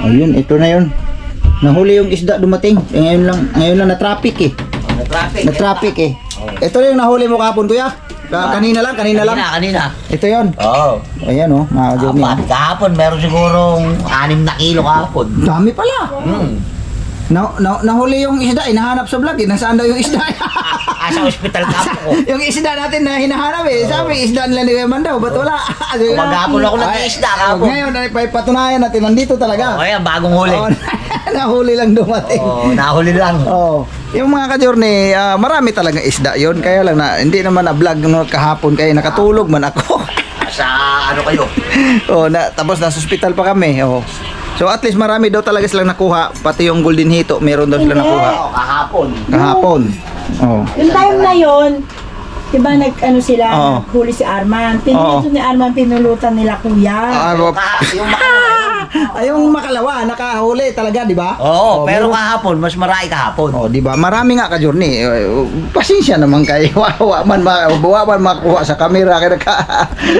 Ayun, ito na yun. Nahuli yung isda dumating. Ngayon lang na-traffic eh. Na-traffic eh. Ito yung nahuli mo kahapon, kuya. Kanina lang. Kanina. Ito yun. Oo. Ayan oh, mga Johnny. Kahapon, meron sigurong 6 na kilo kahapon. Dami pala. Nahuli yung isda, hinahanap sa vlog eh. Nasaan daw yung isda? Sa ospital ka po. Yung isda natin na hinahanap eh. Sabi, isda nila ni Eman daw. Ba't wala? Maghapon ako nag-iisda kahapon. Ngayon, patunayan natin. Nandito talaga. Ayan, bagong huli. Nahuli lang dumating. Nahuli lang. Yung mga ka-journey, marami talagang isda yon. Kaya lang na, hindi naman na-vlog no, kahapon. Kaya nakatulog man ako. Sa ano kayo? Tapos nasa hospital pa kami. So at least marami daw talaga silang nakuha. Pati yung golden hito, meron daw silang nakuha. Kahapon. Yung time na yun, diba nag-ano sila, naghuli si Arman. Pinulito ni Arman, pinulutan nila kuya. Yung makalawa, nakahuli talaga, di ba? Oo, pero kahapon, mas marami kahapon. Di ba? Marami nga ka-journey. Pasensya naman kayo. Wawa man makuha sa camera. Kaya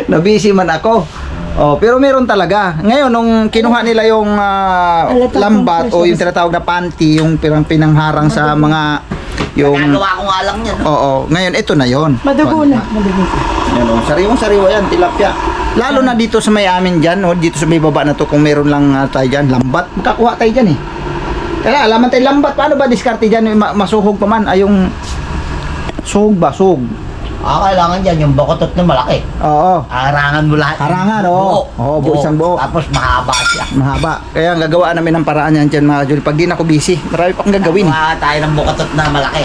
na-busy man ako. Pero meron talaga. Ngayon, nung kinuha nila yung lambat o yung tinatawag na panty, yung pinangharang sa mga yung... Nagawa ko nga lang yan. Ngayon, ito na yon. Madugo na. Yan, sariwang-sariwa yan, tilapia. Lalo na dito sa may amin dyan, dito sa may baba na to, kung meron lang tayo dyan, lambat, makakuha tayo dyan eh. Kaya alaman tayo lambat, paano ba diskarte dyan, masuhog pa man, yung suhog ba, suhog. Kailangan dyan, yung bokotot na malaki. Harangan mo lahat. Harangan, buo isang buo. Tapos mahaba siya. Mahaba. Kaya ang gagawa namin ng paraan yan dyan mga Juli. Pag di na ako busy, marami pa akong gagawin. Tayo ng bokotot na malaki.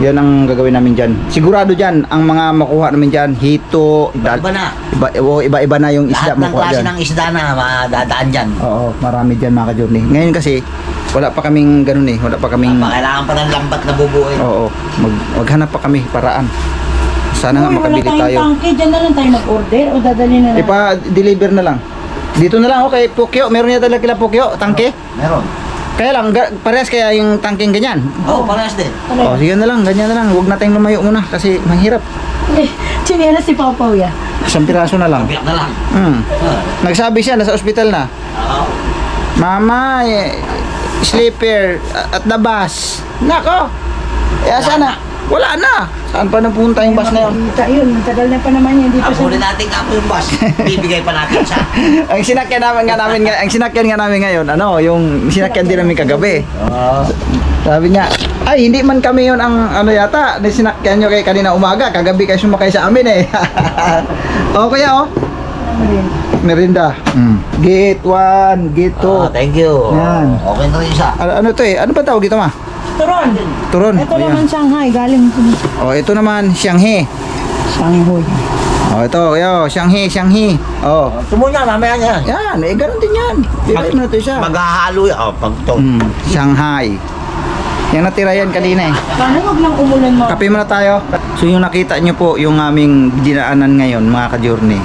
Yan ang gagawin namin dyan. Sigurado dyan, ang mga makuha namin dyan, hito, Iba na. Iba na yung isda Lahat ng makuha klase dyan. ng isda na madadaan dyan. Marami dyan mga ka-journey. Ngayon kasi, wala pa kaming ganun eh. Wala pa kaming... Kailangan pa ng lambat na bubuin. Maghanap pa kami paraan. Sana nga makabili tayo. Wala tayong tangke, dyan na lang tayo mag-order o dadalhin na lang? Ipa-deliver na lang. Dito na lang kay Pukyo. Meron niya talaga kila Pukyo, tangke? Meron. Kaya lang, parehas kaya yung tangking ganyan? Parehas din. Sige na lang, ganyan na lang. Huwag na tayong lumayo muna kasi mahirap. Chinelas si Pawpaw ya. Isang piraso na lang. Biyak na lang. Nagsabi siya, nasa ospital na. Mama, sleeper at the bus. Nako! Sana, wala na. Saan pa napunta yung bus na yun? Yun, matagal na pa naman yun. Huli natin nga po yung bus. Bibigay pa natin siya. Ang sinakyan nga namin ngayon, yung sinakyan din namin kagabi. Sabi niya, ay hindi man kami yun ang yata, sinakyan nyo kay kanina umaga, kagabi kayo sumakay sa amin eh. Kaya merinda. Gate 1, gate 2. Thank you. Yan. Okay na rin siya. Ano to eh? Ano ba tawag ito ma? Turon. Ito naman Shanghai, galing ito naman Shanghai. Shanghai. Ito, Shanghai. Tumunya, mamaya niya. Yan, ganun din yan. Bigay mo na ito siya. Maghahalo yan. Pag ito. Shanghai. Yung natira yan kanina eh. Paano wag nang umulan mo? Kape muna tayo. So yung nakita nyo po yung aming dinaanan ngayon mga ka-journey.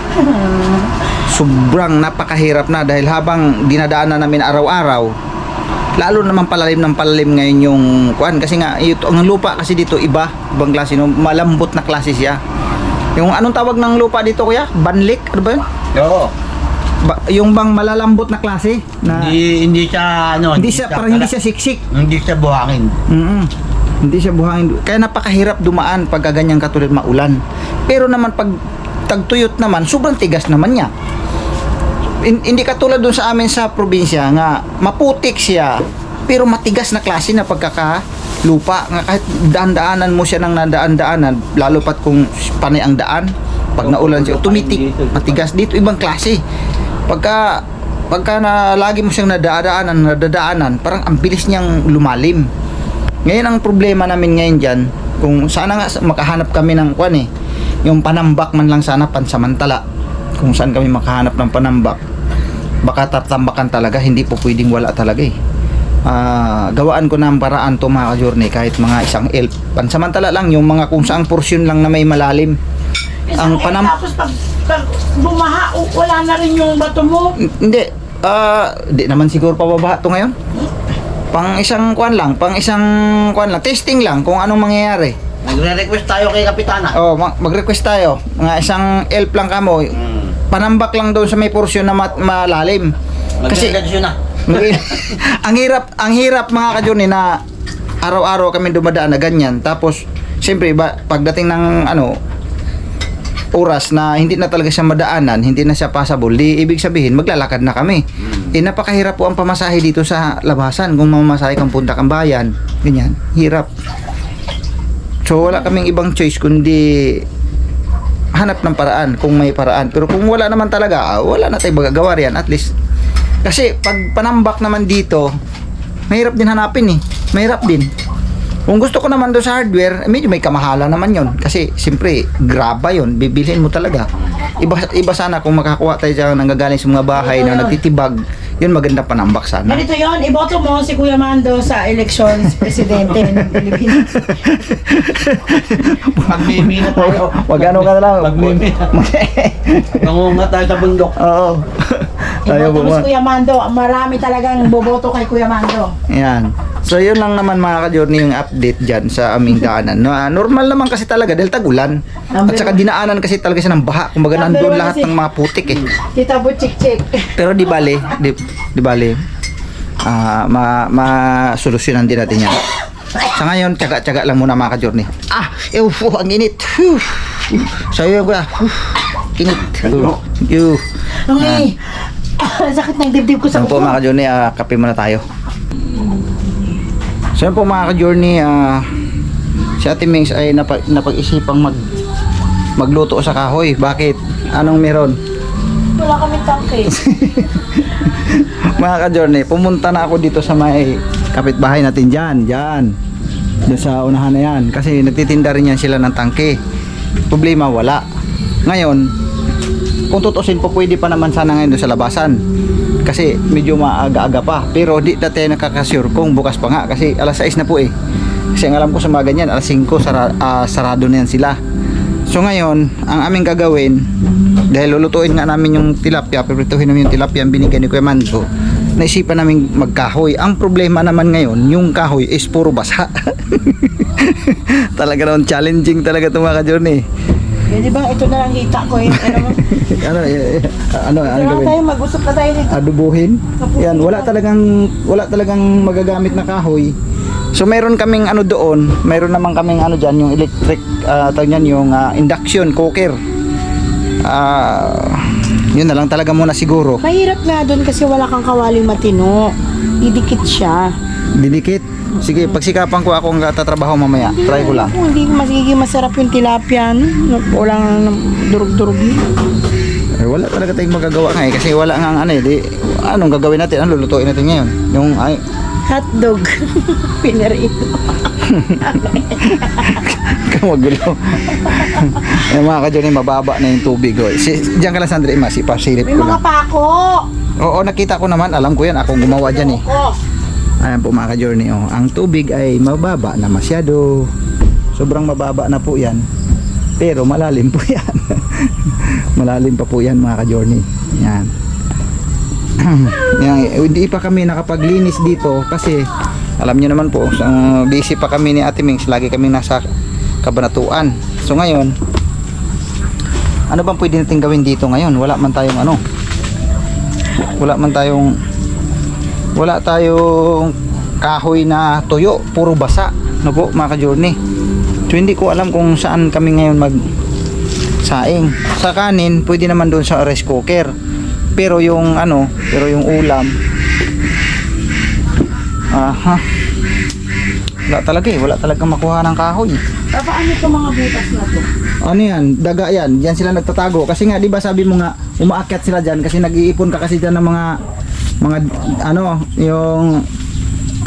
Sobrang napakahirap na dahil habang dinadaanan namin araw-araw, lalo naman palalim ng palalim ngayon yung kuan kasi nga ang lupa kasi dito ibang klase, malambot na klase siya. Yung anong tawag ng lupa dito kuya? Banlik? Ano ba yun? Oo. Yung bang malalambot na klase na Hindi siya parang hindi siya siksik. Hindi siya buhangin. Hindi siya buhangin. Kaya napakahirap dumaan pag ganyan katulad maulan. Pero naman pag tagtuyot naman, sobrang tigas naman niya. Hindi katulad doon sa amin sa probinsya nga maputik siya pero matigas na klase na pagkakalupa nga kahit daan-daanan mo siya ng nadaan-daanan lalo pat kung panay ang daan pag naulan siya tumitik matigas. Dito ibang klase pagka na lagi mo siyang nadadaanan parang ang bilis niyang lumalim. Ngayon ang problema namin ngayon dyan kung sana nga makahanap kami ng yung panambak man lang sana pansamantala kung saan kami makahanap ng panambak. Baka tatambakan talaga, hindi po pwedeng wala talaga eh. Gawaan ko ng paraan to mga ka-journey kahit mga isang elf. Pansamantala lang yung mga kung saang porsyon lang na may malalim. Ang Tapos pag bumaha, wala na rin yung bato mo. Hindi naman siguro pababaha to ngayon. Pang isang kuan lang, testing lang kung anong mangyayari. Magre-request tayo kay Kapitana. Mag-request tayo. Mga isang elf lang kamo. Panambak lang doon sa may porsyon na malalim. Kasi ang hirap mga ka-journey na araw-araw kami dumadaan na ganyan. Tapos, siyempre, pagdating ng oras na hindi na talaga siya madaanan, hindi na siya passable, di ibig sabihin, maglalakad na kami. Napakahirap po ang pamasahe dito sa labasan. Kung mamasahe kang punta kang bayan, ganyan, hirap. So, wala kaming ibang choice kundi hanap ng paraan kung may paraan. Pero kung wala naman talaga, wala na tayong magagawa riyan, at least. Kasi pag panambak naman dito, mahirap din hanapin eh. Mahirap din. Kung gusto ko naman doon sa hardware, medyo may kamahala naman yon. Kasi siyempre, graba yon, bibilhin mo talaga. Iba sana kung makakuha tayo dyan nanggagaling sa mga bahay na nagtitibag, yun maganda panambak sana. Ganito yon, iboto mo si Kuya Mando sa elections presidente ng Pilipinas. Magmimi na tayo. Magano ka na lang. Magmimi. Nangunga tayo sa bundok. Oo. Tayo Iboto mo po si Kuya Mando, marami talagang boboto kay Kuya Mando. Yan. So yun lang naman mga ka-journey yung update dyan sa aming daanan. No, normal naman kasi talaga dahil tag-ulan. At saka dinaanan kasi talaga siya ng baha. Kumbaga nandun lahat ng mga putik eh. Tita Butchik-chik. Pero di bale, di bale. Ma-solusyonan din natin yan. Sa ngayon, tsaga-tsaga lang muna mga ka-journey. Ang init. Sayo ba? Init. Okay. Sakit ng dibdib ko sa Yan po mga ka-journey, kape muna tayo. So yan po mga ka-journey, si Ate Mings ay napag-isipang magluto sa kahoy. Bakit? Anong meron? Wala kami tangke. Mga ka-journey, pumunta na ako dito sa may kapitbahay natin dyan sa unahan na yan. Kasi nagtitinda rin yan sila ng tangke. Problema, wala. Ngayon, kung tutusin po, pwede pa naman sana ngayon doon sa labasan. Kasi medyo maaga-aga pa. Pero di na tayo nakakasure kung bukas pa nga. Kasi alas 6 na po eh. Kasi ang alam ko sa mga ganyan, alas 5 sarado na yan sila. So ngayon, ang aming gagawin, dahil lulutuin nga namin yung tilapia, piprituhin namin yung tilapia ang binigay ni Kuya Mando, naisipan namin magkahoy. Ang problema naman ngayon, yung kahoy is puro basa. Talaga naman challenging talaga itong mga ka-journey. Eh, di ba? Ito na lang hita ko eh. Ano gawin? Tayo, mag-usap na tayo dito. Adubuhin. Yan, wala talagang magagamit na kahoy. So meron kaming doon, meron naman kaming diyan, yung electric tawag niyan, yung induction cooker. Yun na lang talaga muna siguro. Mahirap nga doon kasi wala kang kawaling matino. Didikit siya. Didikit. Sige, pagsikapan ko akong tatrabaho mamaya. Try ko lang. Hindi magiging masarap yung tilapia. Wala nga durug-durug. Wala talaga tayong magagawa nga eh. Kasi wala nga anong gagawin natin? Ano lulutuin natin ngayon? Yung hotdog. Pinarito. Kamagulo. Mga ka-journey, mababa na yung tubig. Diyan ka lang, Sandra, pasilip May ko mga lang. pako. Oo, nakita ko naman. Alam ko yan. Akong gumawa dyan eh. Ayan po mga ka-journey. Ang tubig ay mababa na masyado. Sobrang mababa na po yan. Pero malalim po yan. Malalim pa po yan mga ka-journey. Yan. Hindi pa kami nakapaglinis dito kasi alam nyo naman po, busy pa kami ni Ate Mings. Lagi kami nasa Kabanatuan. So ngayon, ano bang pwede natin gawin dito ngayon? Wala tayong kahoy na tuyo, puro basa, no po mga ka-journey. So hindi ko alam kung saan kami ngayon saing. Sa kanin, pwede naman doon sa rice cooker. Pero yung ulam, wala talagang makuha ng kahoy. Paano itong mga butas na to? Ano yan? Daga yan. Diyan sila nagtatago. Kasi nga, di ba sabi mo nga, umaakyat sila dyan kasi nag-iipon ka kasi dyan ng mga yung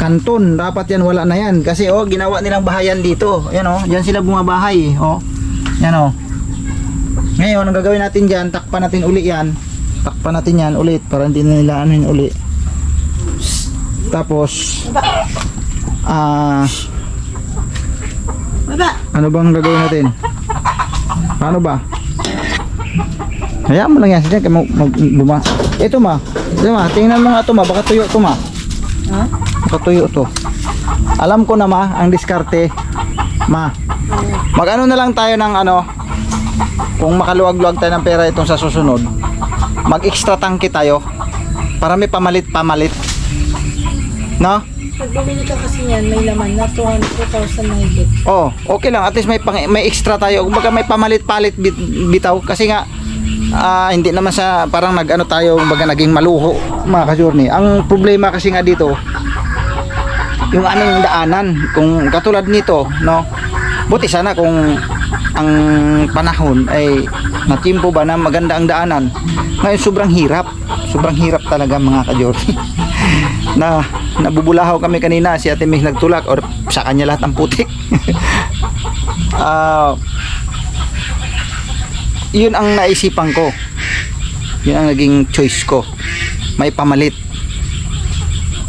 kanton. Dapat yan, wala na yan. Kasi ginawa nilang bahayan dito. Yan dyan sila bumabahay. Yan Ngayon, ang gagawin natin dyan, takpan natin uli yan. Takpan natin yan ulit para hindi na nila uli. Tapos, ano bang gagawin natin? Paano ba? Hayaan mo lang yan siya kaya ito ma, tingnan mo nga ito ma, baka tuyo ito ma. Baka tuyo ito. Alam ko na ma, ang diskarte ma. Mag-ano na lang tayo ng kung makaluwag-luwag tayo ng pera itong sa susunod, mag extra tangke tayo para may pamalit. No? Pag bumili ka kasi yan, may laman na 2,000 na higit. Oh, okay lang. At least may extra tayo. Kumbaga may pamalit-palit bitaw. Kasi nga, hindi naman sa parang nag-ano tayo, kumbaga naging maluho, mga ka-journey. Ang problema kasi nga dito, yung aming daanan. Kung katulad nito, no? Buti sana kung ang panahon ay natimpo ba na maganda ang daanan. Ngayon sobrang hirap. Sobrang hirap talaga, mga ka-journey. Na nabubulahaw kami kanina, si Ate Ming nagtulak or sa kanya lahat ng putik. Yun ang naisipan ko, yun ang naging choice ko, may pamalit.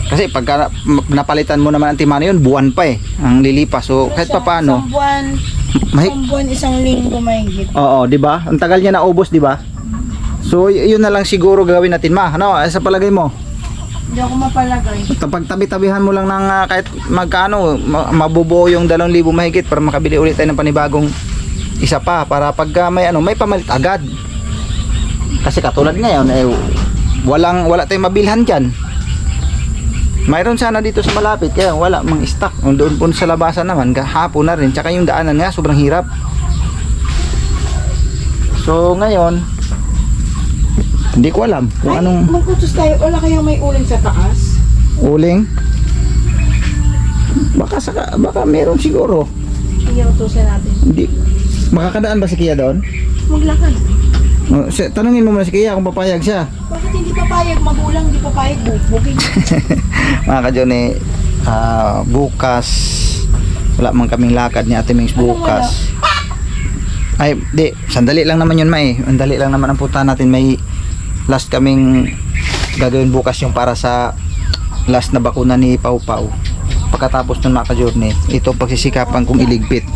Kasi pagka napalitan mo naman ang timano yun, buwan pa ang lilipas. So kahit pa paano, isang buwan, isang linggo mahigit. oo, di ba? Ang tagal niya naubos, di ba? So yun na lang siguro gawin natin, ma. Ano, sa palagay mo? Hindi ako mapalagay. Kapag tabi-tabihan mo lang ng kahit magkano, mabubuo yung 2,000 mahigit para makabili ulit tayo ng panibagong isa pa, para pagka may may pamalit agad. Kasi katulad ngayon, wala tayong mabilhan dyan. Mayroon sana dito sa malapit, kaya wala mang stock. Doon po sa labasan naman, hapon na rin. Tsaka yung daanan nga, sobrang hirap. So ngayon, hindi ko alam kung anong Magkutos tayo, wala kayang may uling sa taas? uling. Baka meron siguro. Sige, utusan natin. Hindi. Makakadaan ba si Kia doon? Maglakad. Tanungin mo muna si Kia kung papayag siya. Bakit hindi papayag? Magulang, hindi papayag. Bukid. Mga ka-Johnny, bukas wala man kaming lakad ni Ate Mings bukas. Ay, di, sandali lang naman yun, May. Sandali lang naman ang punta natin. May last kaming gagawin bukas yung para sa last na bakuna ni Pau Pau. Pagkatapos ng mga ka-Journey, ito pagsisikapan kong iligpit.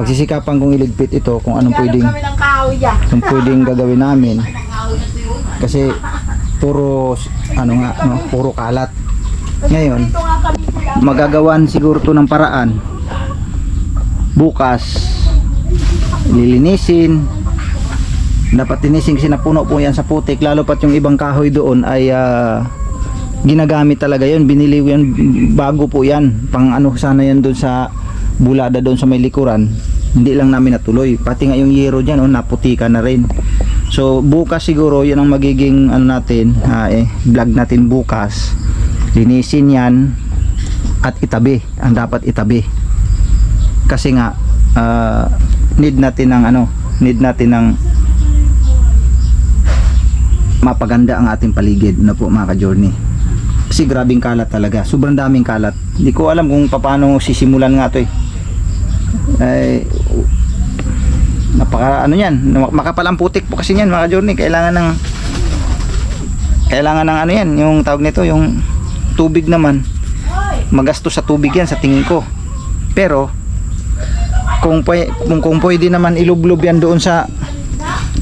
Pagsisikapan kong iligpit ito kung anong pwedeng gagawin namin. Kasi puro puro kalat. Ngayon, magagawan siguro to ng paraan. Bukas lilinisin. Dapat linisin kasi napuno po yan sa putik, lalo pat yung ibang kahoy doon ay ginagamit talaga yun, binili yan bago po yan, pang sana yan doon sa bulada doon sa may likuran. Hindi lang namin natuloy, pati nga yung yero dyan naputika na rin. So bukas siguro yan ang magiging natin, vlog natin bukas. Linisin yan at itabi, ang dapat itabi kasi nga need natin ng mapaganda ang ating paligid na po, mga ka-Journey. Kasi grabing kalat talaga, sobrang daming kalat. Hindi ko alam kung paano sisimulan nga to napaka yan, makapalang putik po kasi yan, mga ka-Journey. Kailangan ng yan, yung tawag nito, yung tubig naman. Magastos sa tubig yan sa tingin ko. Pero kung pwede naman ilublob yan doon sa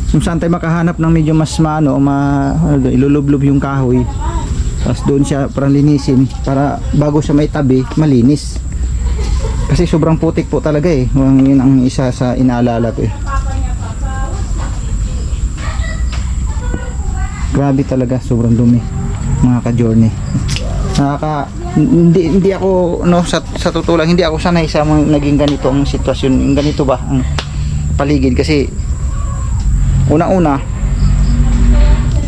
kung saan tayo makahanap ng medyo mas ilulublob yung kahoy, tapos doon siya parang linisin para bago siya may tabi malinis, kasi sobrang putik po talaga yun ang isa sa inaalala ko grabe talaga, sobrang dumi, mga ka-Journey. Hindi ako sa totoo lang, hindi ako sanay sa naging ganito ang sitwasyon, ganito ba ang paligid. Kasi una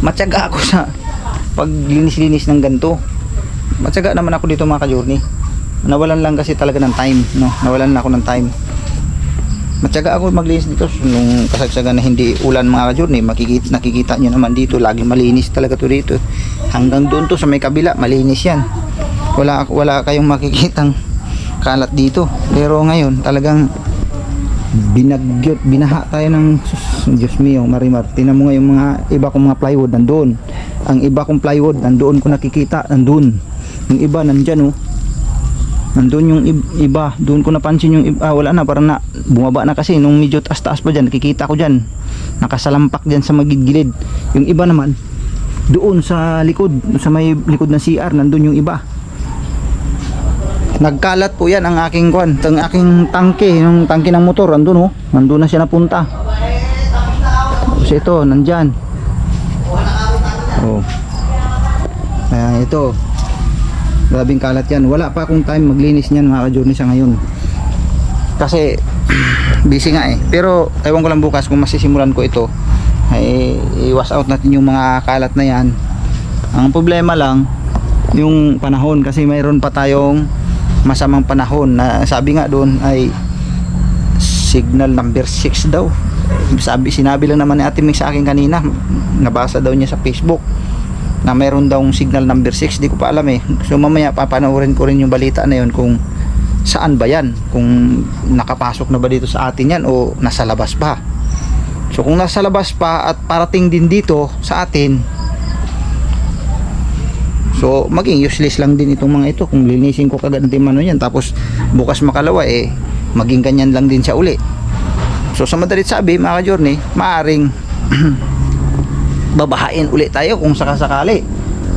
matyaga ako sa paglinis-linis ng ganito. Matyaga naman ako dito, mga ka-Journey. Nawalan lang kasi talaga ng time, nawalan na ako ng time. Matyaga ako maglinis dito nung kasagsagan na hindi ulan, mga ka-Journey. Nakikita nyo naman dito, lagi malinis talaga to dito. Hanggang doon to sa may kabila, malinis yan. Wala kayong makikitang kalat dito. Pero ngayon talagang binaha tayo ng Diyos mio, Marimar. Tingnan mo nga yung mga iba kong mga plywood nandoon. Ang iba kong plywood nandoon ko nakikita, nandoon. Yung iba nandyan nandoon yung iba, doon ko napansin yung iba, wala na, parang na bumaba na kasi nung medyo taas-taas pa dyan, nakikita ko dyan nakasalampak dyan sa magigilid. Yung iba naman doon sa likod, sa may likod ng CR, nandoon yung iba. Nagkalat po yan ang aking aking tangke, yung tangke ng motor, nandun nandun na siya napunta. Tapos ito, nandyan. Ayan, ito. Grabing kalat yan. Wala pa akong time maglinis niyan mga ka-journey sa ngayon. Kasi busy nga eh. Pero ewan ko lang bukas kung masisimulan ko ito, ay i-wash out natin yung mga kalat na yan. Ang problema lang yung panahon, kasi mayroon pa tayong masamang panahon na sabi nga doon ay signal number 6 daw. Sinabi lang naman ni Ate Mix sa akin kanina, nabasa daw niya sa Facebook na mayroon daw signal number 6. Di ko pa alam eh. So mamaya papanoorin ko rin yung balita na yun kung saan ba yan, kung nakapasok na ba dito sa atin yan o nasa labas pa. So kung nasa labas pa at parating din dito sa atin, so maging useless lang din itong mga ito kung linisin ko kagad ng timano yan, tapos bukas makalawa eh maging ganyan lang din siya uli. So sa madalit sabi mga ka-journey, maaring babahain ulit tayo kung sakasakali,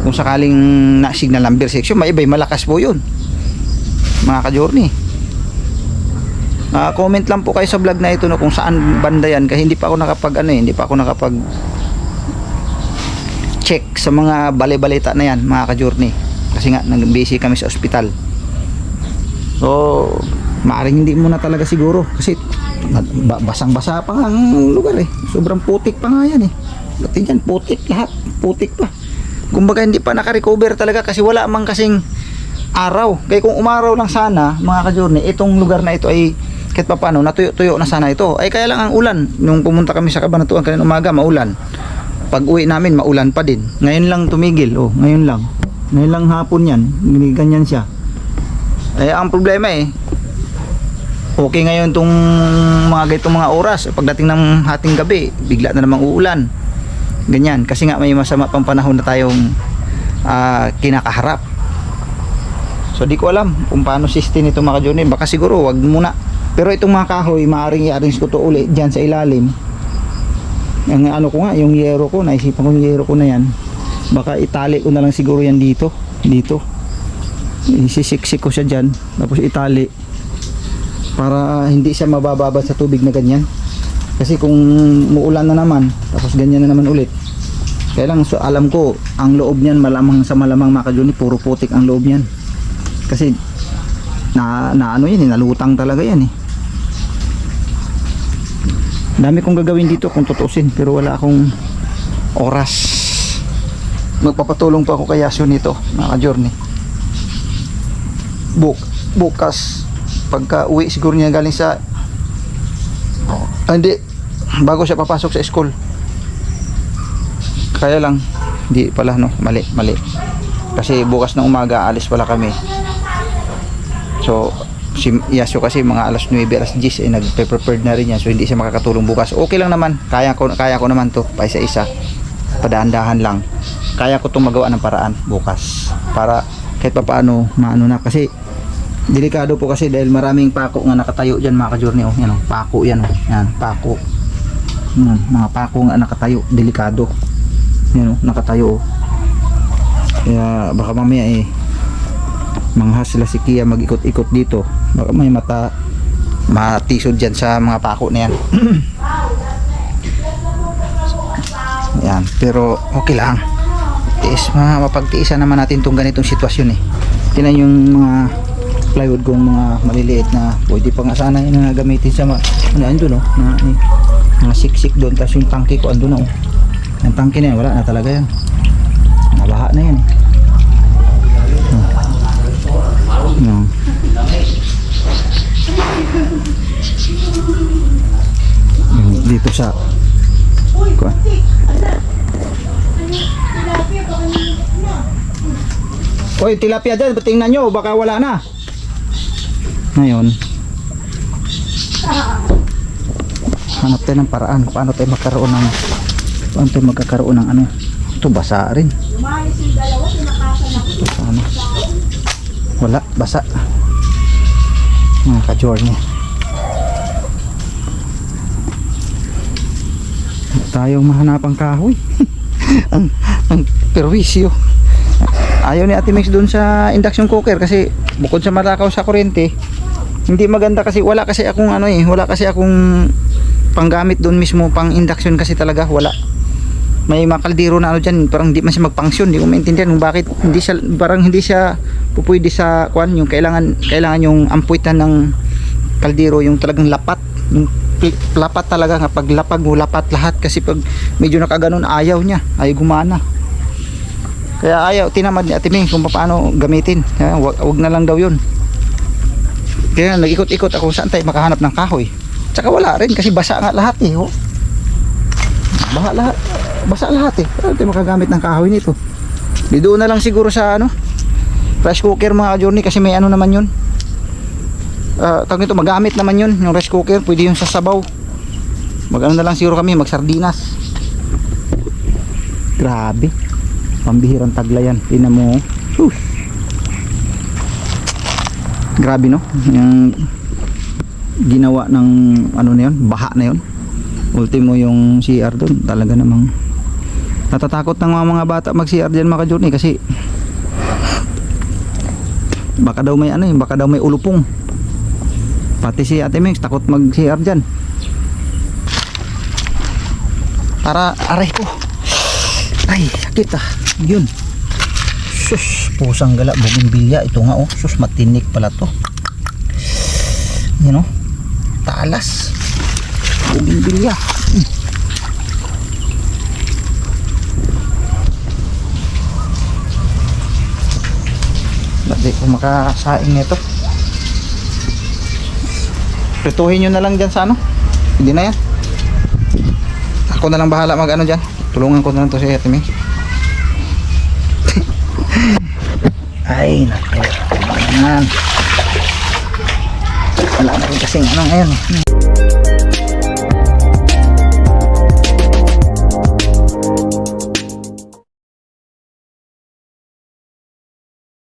kung sakaling na signal number 6 yun, may iba'y malakas po yun mga ka-journey. Comment lang po kayo sa vlog na ito no, kung saan banda yan, kasi hindi pa ako nakapag check sa mga bale-balita na yan mga ka-journey, kasi nga nag-busy kami sa ospital. So maaring hindi muna talaga siguro, kasi basang-basa pa nga ang lugar eh, sobrang putik pa nga yan eh. Pati dyan putik lahat, putik pa. Kumbaga hindi pa naka-recover talaga, kasi wala mang kasing araw. Kaya kung umaraw lang sana mga ka-journey, itong lugar na ito ay kahit pa paano natuyo-tuyo na sana ito. Ay kaya lang ang ulan, nung pumunta kami sa Cabanatuan kanina umaga, maulan. Pag uwi namin maulan pa din. Ngayon lang tumigil. Oh, ngayon lang hapon yan, ganyan siya. Eh ang problema eh, okay ngayon tong mga ganitong mga oras, pagdating ng hating gabi bigla na namang uulan. Ganyan, kasi nga may masama pang panahon na tayong kinakaharap. So di ko alam kung paano system ito mga ka-journey. Baka siguro wag muna. Pero itong mga kahoy, maaaring i-arrange ko to uli dyan sa ilalim. Ang ano ko nga, yung yero ko, naisipan ko yung yero ko na yan. Baka itali ko na lang siguro yan dito. Isisiksik ko siya dyan, tapos itali. Para hindi siya mabababad sa tubig na ganyan. Kasi kung muulan na naman, tapos ganyan na naman ulit. Kaya lang, so alam ko, ang loob niyan malamang mga ka-journey, puro putik ang loob niyan. Kasi na ano yan, nalutang talaga yan eh. Dami kong gagawin dito kung tutusin, pero wala akong oras. Magpapatulong pa ako kay Yasio nito mga ka-journey. Bukas pagka uwi siguro niya galing sa hindi, bago siya papasok sa school. Kaya lang hindi pala no, mali kasi bukas ng umaga alis pala kami. So si Yasio kasi mga alas 9, alas 10 ay nagpe-prepared na rin yan, so hindi siya makakatulong bukas. Okay lang naman, kaya ko naman to pa isa-isa, padahan-dahan lang. Kaya ko itong magawa ng paraan bukas para kahit pa paano maano na, kasi delikado po kasi dahil maraming pako nga nakatayo dyan mga ka-journey. Oh, yan, oh, pako yan, oh. Yan, pako. Yan, mga pako nga nakatayo, delikado. Yan, oh, nakatayo. Oh. Kaya baka mamaya eh manghas sila si Kia mag-ikot-ikot dito, baka may matisod dyan sa mga pako na yan. Yan, pero okay lang, mapagtiisan naman natin itong ganitong sitwasyon eh. Tinan yung mga plywood kong mga maliliit na pwede pa nga sana yun na gamitin sa andun oh, mga siksik doon, tapos yung tangke ko andun oh. Yung tangke na yan, wala na talaga yan, nabaha na yan eh. No. Dito sa Oy, tilapia dyan, tingnan nyo, baka wala na. Ngayon hanap tayo ng paraan paano tayo magkakaroon ng ano. Ito basa rin. Ito sana. Wala, basa. Mga ka-journey. Tayong mahanapang kahoy. ang perwisyo. Ayaw ni Ate Mix doon sa induction cooker kasi bukod sa matakaw sa kuryente, hindi maganda kasi wala kasi akong panggamit doon mismo pang induction kasi talaga wala. may mga kaldero na ano dyan, parang hindi man siya magpangsyon. Hindi ko maintindihan kung bakit hindi siya pupwede sa kuan, yung kailangan yung ampuitan ng kaldero, yung talagang lapat, yung lapat talaga, nga pag lapag mo lapat lahat, kasi pag medyo nakaganon ayaw gumana. Kaya ayaw, tinamad ni Ate Ming kung paano gamitin. Kaya wag na lang daw yun. Kaya nag-ikot-ikot ako saan tayo makahanap ng kahoy. Tsaka wala rin kasi basa nga lahat eh. Oh. Basa lahat eh. Paano tayo makagamit ng kahoy nito? Di doon na lang siguro sa rice cooker mga journey, kasi may naman yun. Tawag nito, magamit naman yun yung rice cooker, pwede yung sa sabaw. Na lang siguro kami, magsardinas. Grabe, pambihirang taglayan. Tingnan mo. Grabe no, yung ginawa ng na yun, baha na yun. Ultimo yung CR doon, talaga namang natatakot ng mga bata mag CR dyan mga journey, kasi baka daw may ulupong. Pati si Ate Mings takot mag CR dyan. Aray ko, ay sakit yun. Sus, pusang gala, bougainvillea. Ito nga sus, matinik pala to. Yan talas, bougainvillea. Ba't di ko makasaing nito? Prituhin nyo na lang dyan sa hindi na yan. Ako na lang bahala mag dyan. Tulungan ko na lang to si Ate May. Ay naku, wala na rin kasing ngayon.